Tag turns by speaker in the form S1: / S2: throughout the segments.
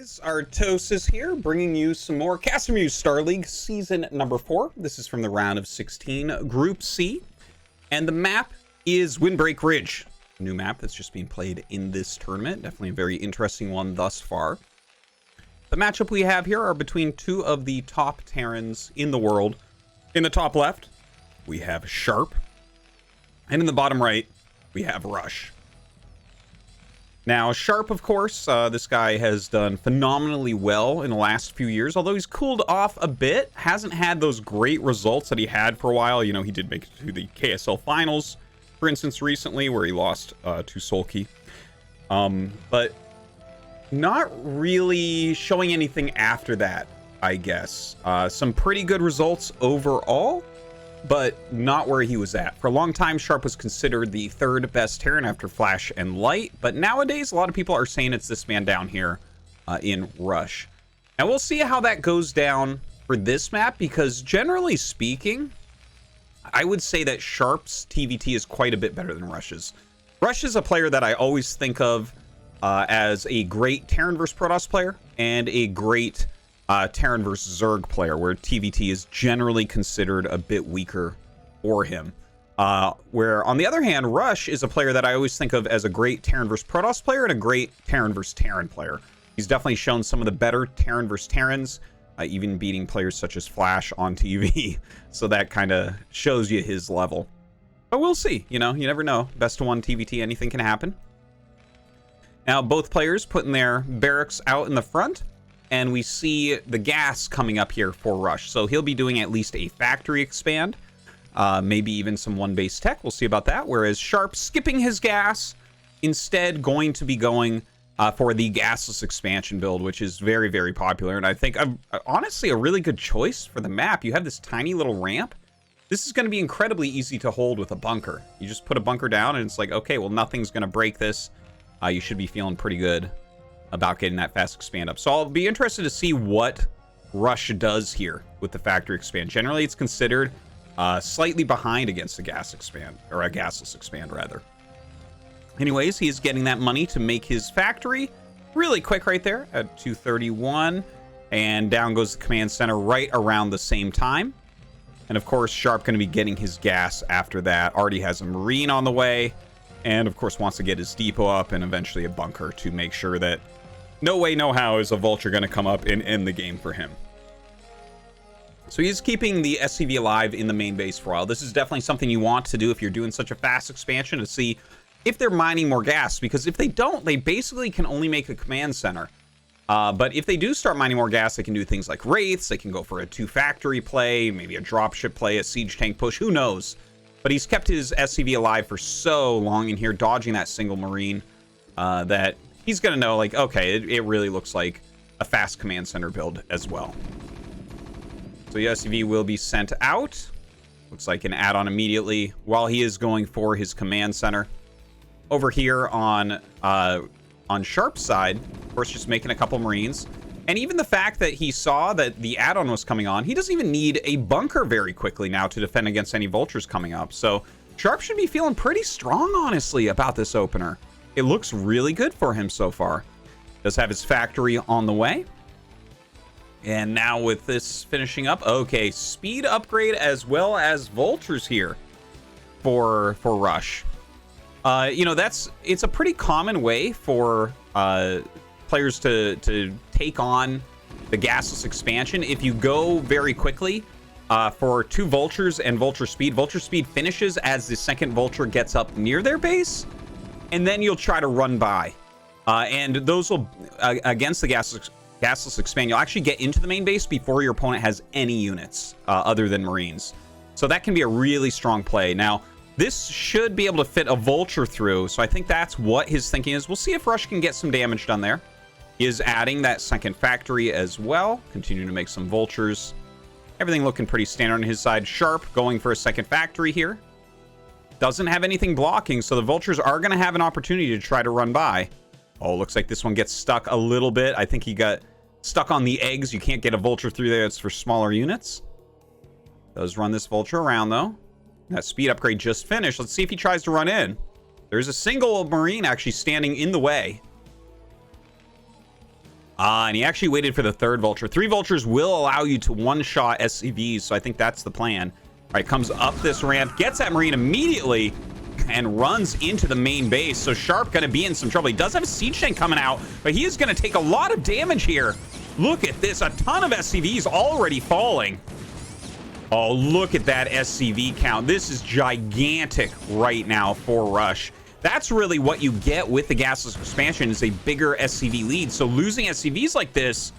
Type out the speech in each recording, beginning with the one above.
S1: Guys, Artos is here, bringing you some more CasterMuse Star League Season number 4. This is from the round of 16, Group C. And the map is Windbreak Ridge. A new map that's just being played in this tournament. Definitely a very interesting one thus far. The matchup we have here are between two of the top Terrans in the world. In the top left, we have Sharp. And in the bottom right, we have Rush. Now, Sharp, of course, this guy has done phenomenally well in the last few years, although he's cooled off a bit. Hasn't had those great results that he had for a while. You know, he did make it to the KSL finals, for instance, recently, where he lost to Sulky. But not really showing anything after that, I guess. Some pretty good results overall, but not where he was at. For a long time, Sharp was considered the third best Terran after Flash and Light, but nowadays a lot of people are saying it's this man down here in Rush. And we'll see how that goes down for this map, because generally speaking, I would say that Sharp's TVT is quite a bit better than Rush's. Rush is a player that I always think of as a great Terran versus Protoss player and a great Terran versus Zerg player, where TVT is generally considered a bit weaker for him. Where, on the other hand, Rush is a player that I always think of as a great Terran versus Protoss player and a great Terran versus Terran player. He's definitely shown some of the better Terran versus Terrans, even beating players such as Flash on TV. So that kind of shows you his level. But we'll see. You know, you never know. Best of one TVT, anything can happen. Now, both players putting their barracks out in the front. And we see the gas coming up here for Rush. So he'll be doing at least a factory expand. Maybe even some one base tech. We'll see about that. Whereas Sharp skipping his gas. Instead going to be going for the gasless expansion build, which is very, very popular. And I think honestly a really good choice for the map. You have this tiny little ramp. This is going to be incredibly easy to hold with a bunker. You just put a bunker down and it's like, okay, well, nothing's going to break this. You should be feeling pretty good about getting that fast expand up. So I'll be interested to see what Rush does here with the factory expand. Generally, it's considered slightly behind against a gas expand, or a gasless expand, rather. Anyways, he's getting that money to make his factory really quick right there at 231. And down goes the command center right around the same time. And of course, Sharp going to be getting his gas after that. Already has a Marine on the way. And of course, wants to get his depot up and eventually a bunker to make sure that no way, no how is a Vulture going to come up and end the game for him. So he's keeping the SCV alive in the main base for a while. This is definitely something you want to do if you're doing such a fast expansion, to see if they're mining more gas. Because if they don't, they basically can only make a command center. But if they do start mining more gas, they can do things like Wraiths. They can go for a 2-factory play, maybe a dropship play, a siege tank push. Who knows? But he's kept his SCV alive for so long in here, dodging that single Marine, that he's going to know, like, okay, it really looks like a fast command center build as well. So the SCV will be sent out. Looks like an add-on immediately while he is going for his command center. Over here on Sharp's side, of course, just making a couple Marines. And even the fact that he saw that the add-on was coming on, he doesn't even need a bunker very quickly now to defend against any Vultures coming up. So Sharp should be feeling pretty strong, honestly, about this opener. It looks really good for him so far. Does have his factory on the way. And now with this finishing up, okay, speed upgrade as well as Vultures here for Rush. You know, it's a pretty common way for players to take on the gasless expansion. If you go very quickly for 2 Vultures and Vulture speed finishes as the second Vulture gets up near their base. And then you'll try to run by. And those will, against the gasless expand, you'll actually get into the main base before your opponent has any units other than Marines. So that can be a really strong play. Now, this should be able to fit a Vulture through. So I think that's what his thinking is. We'll see if Rush can get some damage done there. He is adding that second factory as well. Continuing to make some Vultures. Everything looking pretty standard on his side. Sharp going for a second factory here. Doesn't have anything blocking, so the Vultures are going to have an opportunity to try to run by. Oh, looks like this one gets stuck a little bit. I think he got stuck on the eggs. You can't get a Vulture through there. It's for smaller units. Does run this Vulture around, though. That speed upgrade just finished. Let's see if he tries to run in. There's a single Marine actually standing in the way. And he actually waited for the third Vulture. 3 Vultures will allow you to one-shot SCVs, so I think that's the plan. All right, comes up this ramp, gets that Marine immediately, and runs into the main base. So Sharp going to be in some trouble. He does have a Siege Tank coming out, but he is going to take a lot of damage here. Look at this. A ton of SCVs already falling. Oh, look at that SCV count. This is gigantic right now for Rush. That's really what you get with the gasless expansion, is a bigger SCV lead. So losing SCVs like this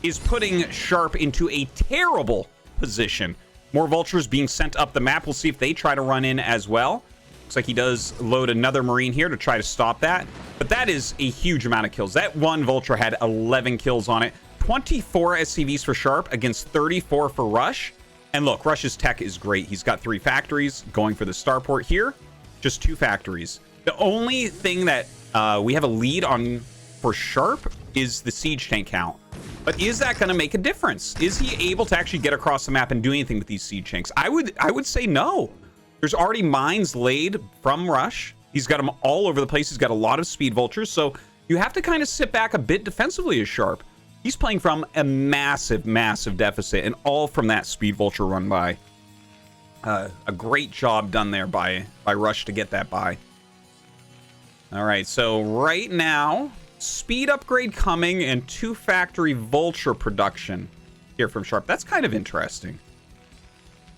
S1: is putting Sharp into a terrible position. More Vultures being sent up the map. We'll see if they try to run in as well. Looks like he does load another Marine here to try to stop that. But that is a huge amount of kills. That one Vulture had 11 kills on it. 24 SCVs for Sharp against 34 for Rush. And look, Rush's tech is great. He's got 3 factories going for the starport here. Just 2 factories. The only thing that we have a lead on for Sharp is the siege tank count. But is that going to make a difference? Is he able to actually get across the map and do anything with these siege tanks? I would say no. There's already mines laid from Rush. He's got them all over the place. He's got a lot of speed Vultures. So you have to kind of sit back a bit defensively as Sharp. He's playing from a massive, massive deficit, and all from that speed Vulture run by. A great job done there by Rush to get that by. All right, so right now, speed upgrade coming and 2 factory Vulture production here from Sharp. That's kind of interesting.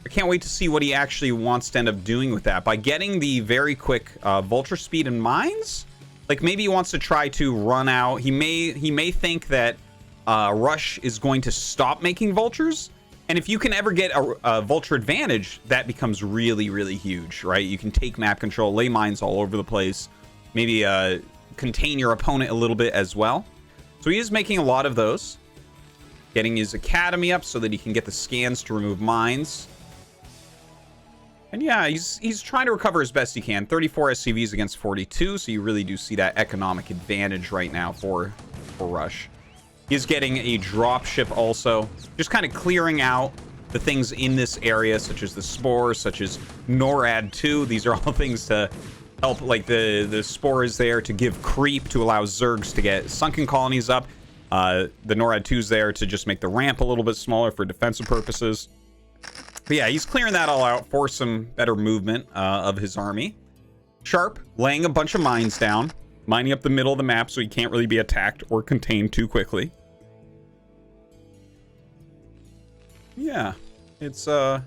S1: I can't wait to see what he actually wants to end up doing with that. By getting the very quick Vulture speed and mines, like maybe he wants to try to run out. He may think that Rush is going to stop making Vultures. And if you can ever get a Vulture advantage, that becomes really, really huge, right? You can take map control, lay mines all over the place. Maybe contain your opponent a little bit as well. So he is making a lot of those. Getting his academy up so that he can get the scans to remove mines. And yeah, he's trying to recover as best he can. 34 SCVs against 42, so you really do see that economic advantage right now for Rush. He's getting a drop ship also. Just kind of clearing out the things in this area, such as the Spore, such as NORAD 2. These are all things to help, like the Spore is there to give creep to allow Zergs to get sunken colonies up. The NORAD 2 is there to just make the ramp a little bit smaller for defensive purposes. But yeah, he's clearing that all out for some better movement of his army. Sharp laying a bunch of mines down, mining up the middle of the map so he can't really be attacked or contained too quickly. Yeah, it's oh,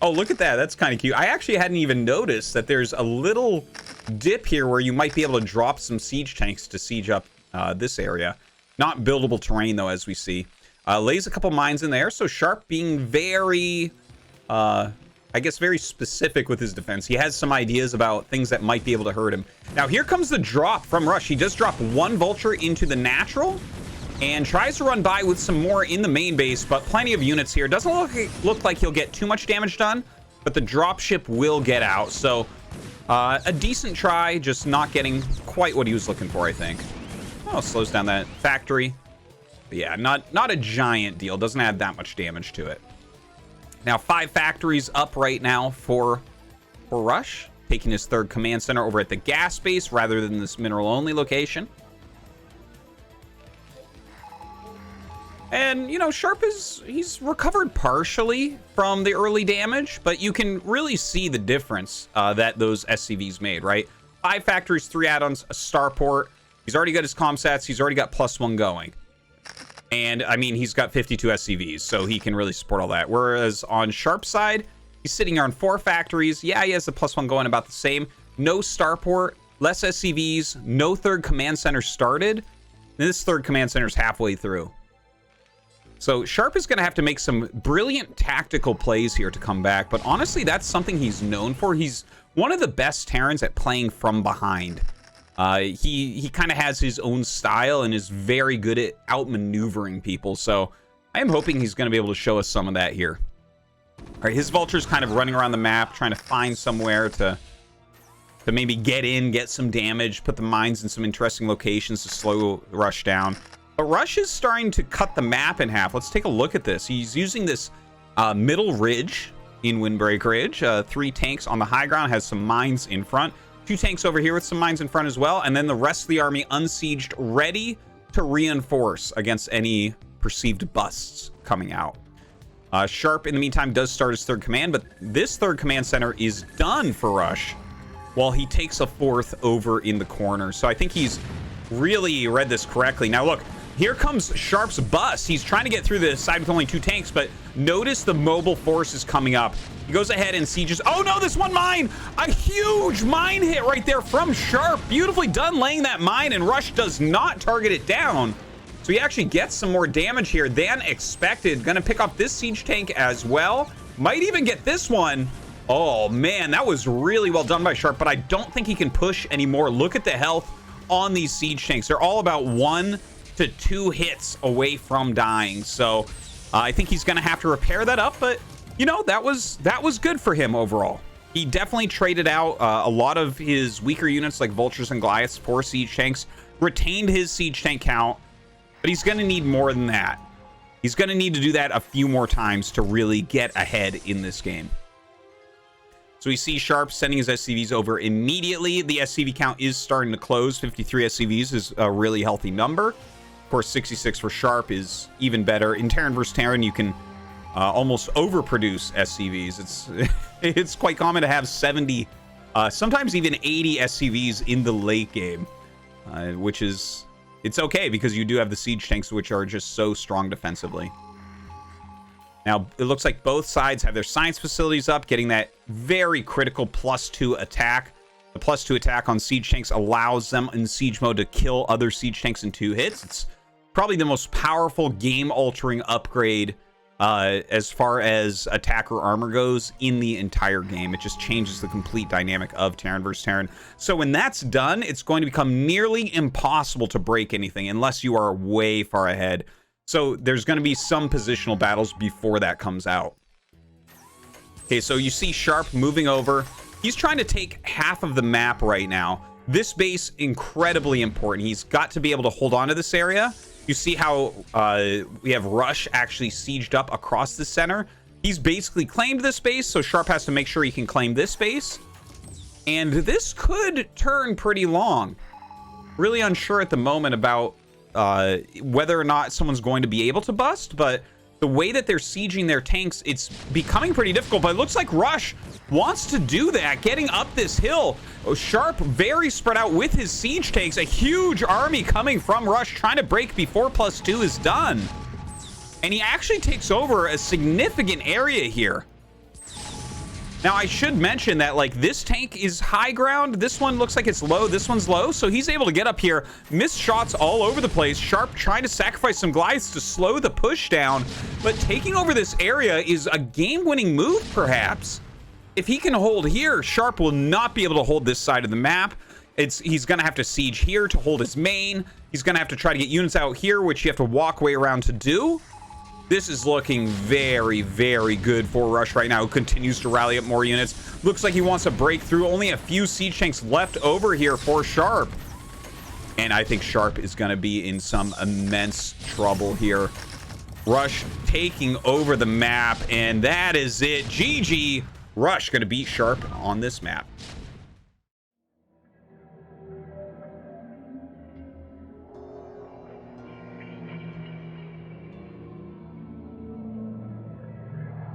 S1: look at that. That's kind of cute. I actually hadn't even noticed that there's a little dip here where you might be able to drop some siege tanks to siege up this area. Not buildable terrain, though, as we see. Lays a couple mines in there. So Sharp being very, I guess, very specific with his defense. He has some ideas about things that might be able to hurt him. Now, here comes the drop from Rush. He does drop 1 Vulture into the natural and tries to run by with some more in the main base, but plenty of units here. Doesn't look like he'll get too much damage done, but the dropship will get out. So a decent try, just not getting quite what he was looking for, I think. Oh, slows down that factory. But yeah, not a giant deal. Doesn't add that much damage to it. Now, 5 factories up right now for Rush, taking his 3rd command center over at the gas base rather than this mineral-only location. And, you know, Sharp he's recovered partially from the early damage, but you can really see the difference that those SCVs made, right? 5 factories, 3 add-ons, a starport. He's already got his comsats. He's already got +1 going. And, I mean, he's got 52 SCVs, so he can really support all that. Whereas on Sharp's side, he's sitting here on 4 factories. Yeah, he has the +1 going about the same. No starport, less SCVs, no 3rd command center started. And this 3rd command center is halfway through. So Sharp is going to have to make some brilliant tactical plays here to come back. But honestly, that's something he's known for. He's one of the best Terrans at playing from behind. He kind of has his own style and is very good at outmaneuvering people. So I am hoping he's going to be able to show us some of that here. All right, his Vulture's kind of running around the map, trying to find somewhere to maybe get in, get some damage, put the mines in some interesting locations to slow Rush down. But Rush is starting to cut the map in half. Let's take a look at this. He's using this middle ridge in Windbreak Ridge. 3 tanks on the high ground, has some mines in front. 2 tanks over here with some mines in front as well. And then the rest of the army unsieged, ready to reinforce against any perceived busts coming out. Sharp, in the meantime, does start his third command, but this third command center is done for Rush while he takes a fourth over in the corner. So I think he's really read this correctly. Now, look, here comes Sharp's bust. He's trying to get through the side with only 2 tanks, but notice the mobile force is coming up. He goes ahead and sieges. Oh, no, this one mine! A huge mine hit right there from Sharp. Beautifully done laying that mine, and Rush does not target it down. So he actually gets some more damage here than expected. Gonna pick up this siege tank as well. Might even get this one. Oh, man, that was really well done by Sharp, but I don't think he can push anymore. Look at the health on these siege tanks. They're all about 1 to 2 hits away from dying. So I think he's gonna have to repair that up, but you know, that was good for him overall. He definitely traded out a lot of his weaker units like Vultures and Goliaths for siege tanks, retained his siege tank count, but he's gonna need more than that. He's gonna need to do that a few more times to really get ahead in this game. So we see Sharp sending his SCVs over immediately. The SCV count is starting to close. 53 SCVs is a really healthy number. Of course, 66 for Sharp is even better. In Terran versus Terran, you can almost overproduce SCVs. It's quite common to have 70, sometimes even 80 SCVs in the late game, which is, it's okay because you do have the siege tanks, which are just so strong defensively. Now, it looks like both sides have their science facilities up, getting that very critical +2 attack. The +2 attack on siege tanks allows them in siege mode to kill other siege tanks in 2 hits. It's probably the most powerful game-altering upgrade as far as attacker armor goes in the entire game. It just changes the complete dynamic of Terran versus Terran. So when that's done, it's going to become nearly impossible to break anything unless you are way far ahead. So there's going to be some positional battles before that comes out. Okay, so you see Sharp moving over. He's trying to take half of the map right now. This base, incredibly important. He's got to be able to hold on to this area. You see how we have Rush actually sieged up across the center. He's basically claimed this base, so Sharp has to make sure he can claim this base. And this could turn pretty long. Really unsure at the moment about whether or not someone's going to be able to bust, but the way that they're sieging their tanks, it's becoming pretty difficult. But it looks like Rush wants to do that, getting up this hill. Sharp very spread out with his siege tanks. A huge army coming from Rush, trying to break before +2 is done. And he actually takes over a significant area here. Now, I should mention that, like, this tank is high ground. This one looks like it's low. This one's low. So he's able to get up here. Missed shots all over the place. Sharp trying to sacrifice some Goliaths to slow the push down. But taking over this area is a game-winning move, perhaps. If he can hold here, Sharp will not be able to hold this side of the map. He's going to have to siege here to hold his main. He's going to have to try to get units out here, which you have to walk way around to do. This is looking very, very good for Rush right now, who continues to rally up more units. Looks like he wants to break through. Only a few siege tanks left over here for Sharp. And I think Sharp is going to be in some immense trouble here. Rush taking over the map, and that is it. GG. Rush going to beat Sharp on this map.